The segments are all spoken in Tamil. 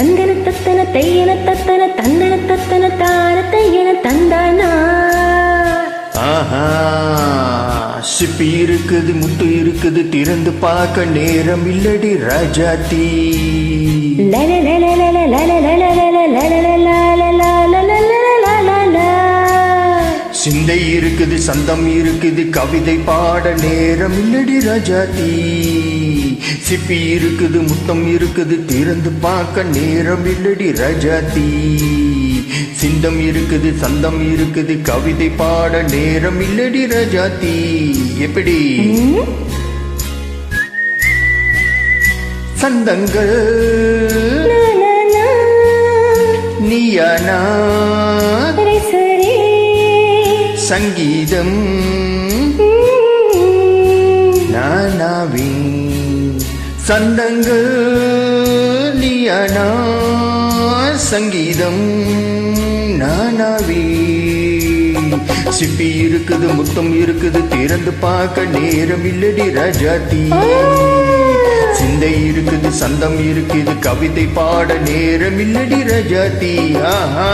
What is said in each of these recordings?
தந்தன தத்தன தையன தத்தன தந்தன தத்தன தான தையன தந்தானா. ஆஹா, சிப்பி இருக்குது, முத்து இருக்குது, திறந்து பார்க்க நேரம் இல்லடி ராஜாத்தி. சிந்தை இருக்குது, சந்தம் இருக்குது, கவிதை பாட நேரம் இல்லடி ராஜாத்தி. சிப்பி இருக்குது, முத்தம் இருக்குது, திறந்து பார்க்க நேரம் இல்லடி ராஜாத்தி. சிந்தம் இருக்குது, சந்தம் இருக்குது, கவிதை பாட நேரம் இல்லடி ராஜாத்தி. எப்படி சந்தங்கள் நீயானா சங்கீதம் நானாவின் சந்தங்கள் நீயானா சங்கீதம் நானாவி. சிப்பி இருக்குது, முத்தம் இருக்குது, திறந்து பார்க்க நேரம் இல்லடி ராஜாத்தி. சிந்தை இருக்குது, சந்தம் இருக்குது, கவிதை பாட நேரம் இல்லடி ராஜாத்தி. ஆஹா,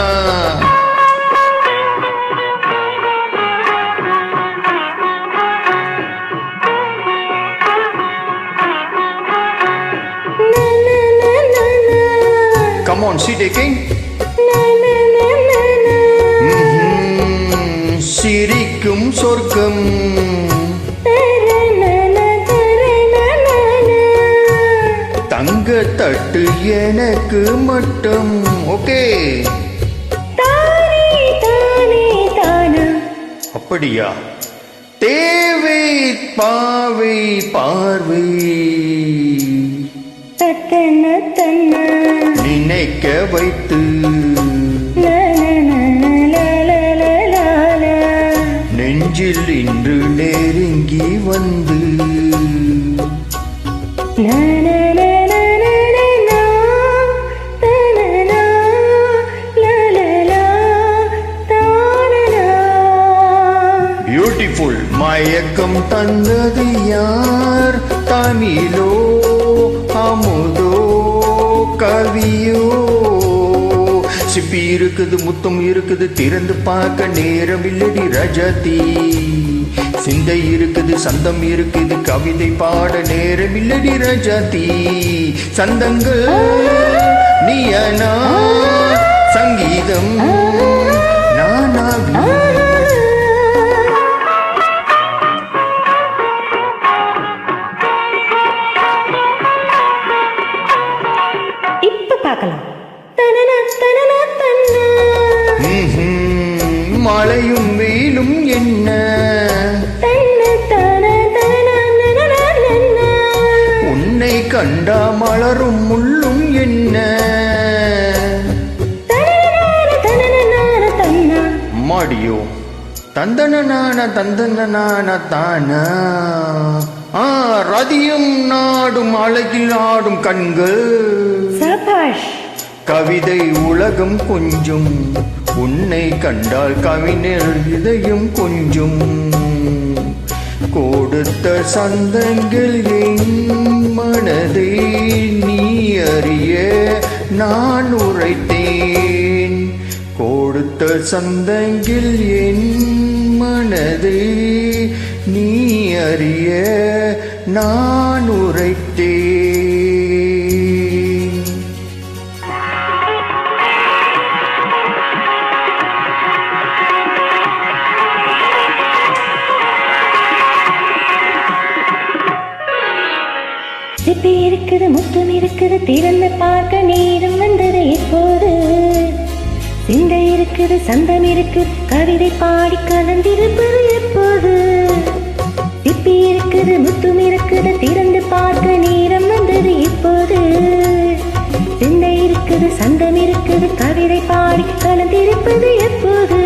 come on, sit again. சிரிக்கும் சொர்க்கம் தங்க தட்டு எனக்கு மட்டும். ஓகே, அப்படியா? தேவை பாவை பார்வை நினைக்க வைத்து நெஞ்சில் இன்று நெருங்கி வந்து பியூட்டிஃபுல். மயக்கம் தந்தது யார்? தமிழோ அமுதோ கவியோ? சிப்பி இருக்குது, முத்தம் இருக்குது, திறந்து பார்க்க நேரம் இல்லடி ராஜாத்தி. சிந்தை இருக்குது, சந்தம் இருக்குது, கவிதை பாட நேரம் இல்லடி ராஜாத்தி. சந்தங்கள் நீயானா சங்கீதம் நானாவி. இப்ப பார்க்கலாம். மழையும் வெயிலும் என்ன, உன்னை கண்டா மலரும் முள்ளும் என்ன. மாடியோ தந்தன தந்தன தானா. ரதியும் நாடும் அழகில் ஆடும் கண்கள். கவிதை உலகம் கொஞ்சம், உன்னை கண்டால் கவிஞர் இதயம் கொஞ்சம். கொடுத்த சந்தங்கள் என் மனதை நீ அறிய நான் உரைத்தேன். கொடுத்த சந்தங்கள் என் மனதை நீ அறிய நான் உரைத்தேன். சிப்பி இருக்குது, முத்தம் இருக்குது, திறந்து பார்க்க நேரம் வந்தது இப்போது. சிந்தை இருக்குது, சந்தம் இருக்குது, கவிதை பாடி கலந்திருப்பது எப்போது. சிப்பி இருக்குது, முத்தம் இருக்குது, திறந்து பார்க்க நேரம் வந்தது இப்போது. சிந்தை இருக்குது, சந்தம் இருக்குது, கவிதை பாடி கலந்திருப்பது எப்போது.